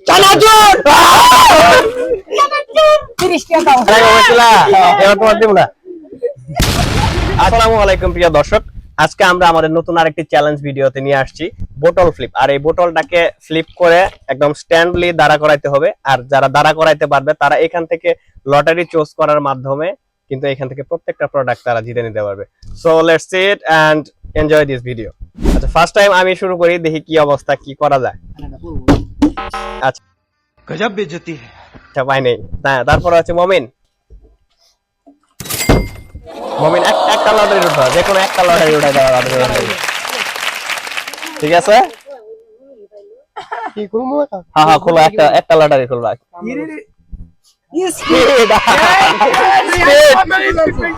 চানাচুর 30 টাকা দাও এবার তোমার দেব না। আসসালামু আলাইকুম প্রিয় দর্শক, আজকে আমরা আমাদের নতুন আরেকটি চ্যালেঞ্জ ভিডিওতে নিয়ে আসছি বোতল ফ্লিপ। আর এই বোতলটাকে ফ্লিপ করে একদম স্ট্যান্ডলি দাঁড়া করাইতে হবে। আর যারা দাঁড়া করাইতে পারবে তারা এখান থেকে লটারি চুজ করার মাধ্যমে কিন্তু এখান থেকে প্রত্যেকটা প্রোডাক্ট তারা জিতে নিতে পারবে। So let's see it and enjoy this video. আচ্ছা, ফার্স্ট টাইম আমি শুরু করি, দেখি কি অবস্থা, কি করা যায়। আচ্ছা, गजब बेइज्जती है। আচ্ছা পাই নেই। তারপর আছে মমিন। মমিন একটা লটারি উঠা, যে কোনো একটা লটারি উঠাই দেওয়া লটারি। ঠিক আছে, কি করব? হ্যাঁ হ্যাঁ খোলো, একটা লটারি খুলবা।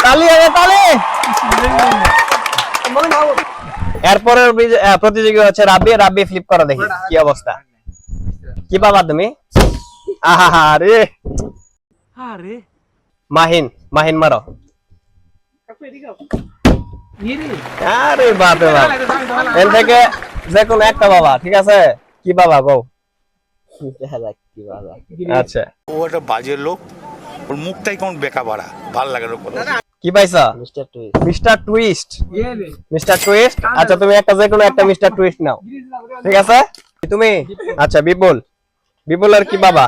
তালি হবে তালি। এরপরের প্রতিযোগী হচ্ছে রাব্বি। রাব্বি ফ্লিপ করা, দেখি কি অবস্থা। কি পাবা তুমি? আহা রে, अरे মাহিন মারো। আরে বাপরে বাপ, এর থেকে যে কোনো একটা বাবা। ঠিক আছে, কি বাবা গো? আচ্ছা, ও একটা বাজে লোক, ওর মুখটাই কেমন বেকা বাড়া, ভাল লাগে না কোনো। কি পাইছা? Mister twist. মিস্টার টুইস্ট, আচ্ছা তুমি একটা যে কোনো একটা মিস্টার টুইস্ট নাও। ঠিক আছে, তুমি আচ্ছা বিপুল আর কি বাবা?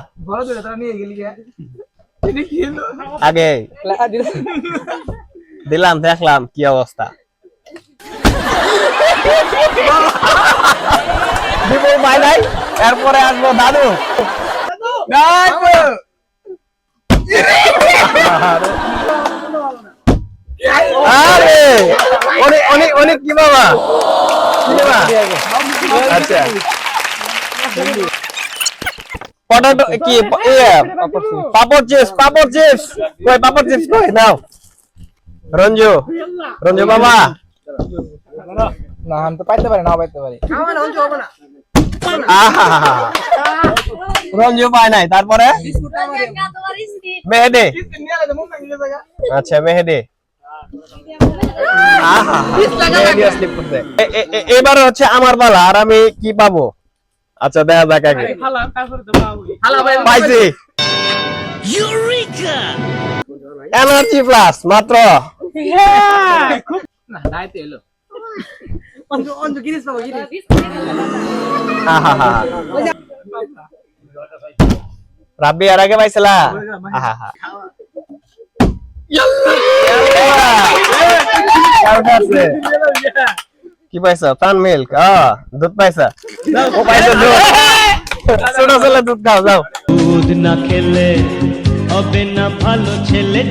আগে দিলাম, দেখলাম কি অবস্থা। বিপুল ভাই নাই, এরপরে আসবো দাদু। আরে অনেক কি বাবা? আচ্ছা, পটাটো কি পাপড় চিপস কই? পাপড় চিপস কই? নাও রঞ্জু বাবা। না আমি তো পাইতে পারি, না পাইতে পারি। রঞ্জু পায় নাই। তারপরে মেহেদি। আচ্ছা মেহেদি। এবার হচ্ছে আমার পালা, আর আমি কি পাবো? আচ্ছা দেখা যাক আগে। পাইছি এনার্জি প্লাস মাত্র। রাব্বি আর আগে পাইছিলা। কি পাইছা? প্রাণ মিল্ক, দুধ পাইছা? ও পাইছে দুধ। ছোট ছেলে দুধ খাও, যাও। দুধ না খেলে হবে না ভালো ছেলে।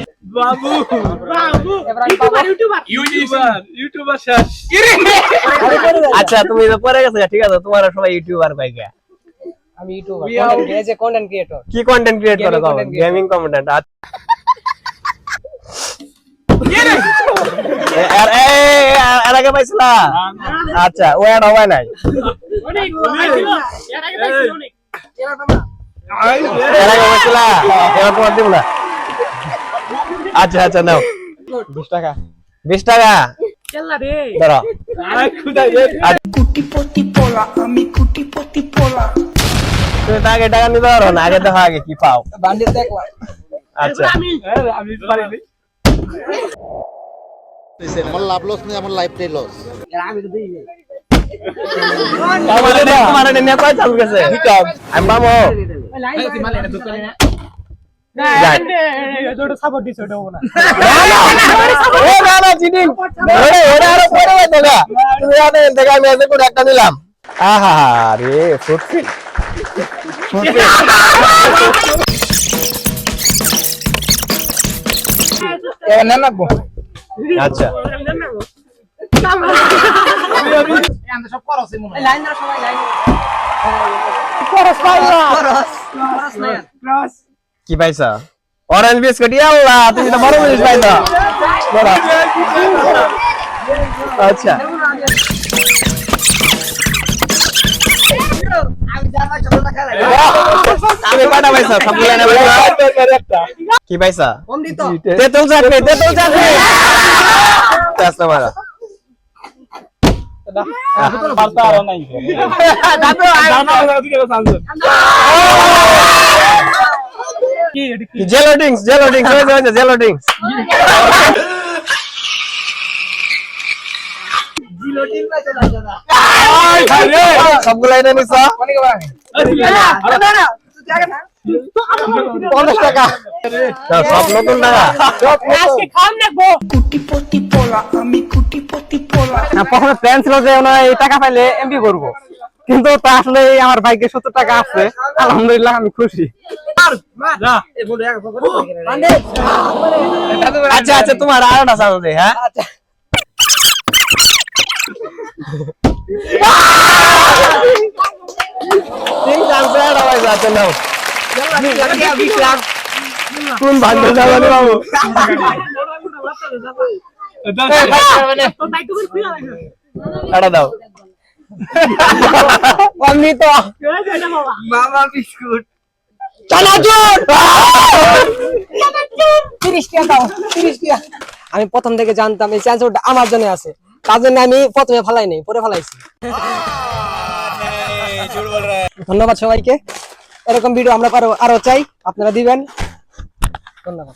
আচ্ছা তুমি তো পরে গেছো, ঠিক আছে, তোমার সবাই ইউটিউবার পাই গা। আমি ইউটিউবার, কন্টেন্ট ক্রিয়েটর। কি কন্টেন্ট ক্রিয়েট করো? Gaming content. এর আগে পাইছিলা? আচ্ছা, ও আর হবে নাই। এর আগে পাইছিলা, এবার তোমার দিব না। আচ্ছা নাও 20 টাকা। 20 টাকা ধরো। তুমি তো আগে টাকা নিতে পারো না, আগে দেখো আগে কি পাও। বান্ডিল দেখলাম। আচ্ছা, আমার লাভ লস নেই, আমার লাইফটাই লস। তোমার নিয়ে কয় চালু গেছে? আমি পাবো। একটা নিলাম। আহা রে, ফুটফিল আচ্ছা, কি পাইছা? Orange biscuit. আল্লাহ, তুমি তো বড় জিনিস পাইছো। আচ্ছা, তুমি কয়টা পাইছো? সবগুলো না পাইছো? কি পাইছা? তেতুল চাটনি। জেলো ড্রিঙ্কস জেলো ড্রিঙ্কস সবগুলো এনে নিছ অনেক ভাই 50 টাকা সব নতুন টাকা প্রথমে প্ল্যান ছিল যে এই টাকা পাইলে এমপি করব, কিন্তু তা আসলে আমার ভাইকে 70 টাকা আছে, আলহামদুলিল্লাহ আমি খুশি। আচ্ছা আচ্ছা তোমার আরেকটা চান্স দে। হ্যাঁ ঠিক আছে এটা ভাই যাচ্ছে নাও কোন ভাগ্য যাবে বাবু এটা দাও অমৃত মামা বিস্কুট চানাচুর 30 টাকা দাও 30 টাকা। আমি প্রথম থেকে জানতাম এই চানাচুরটা আমার জন্য আছে, তার জন্য আমি প্রথমে ফেলাই নাই, পরে ফেলাইছি। ধন্যবাদ সবাইকে, এরকম ভিডিও আমরা আরো চাই, আপনারা দিবেন। ধন্যবাদ।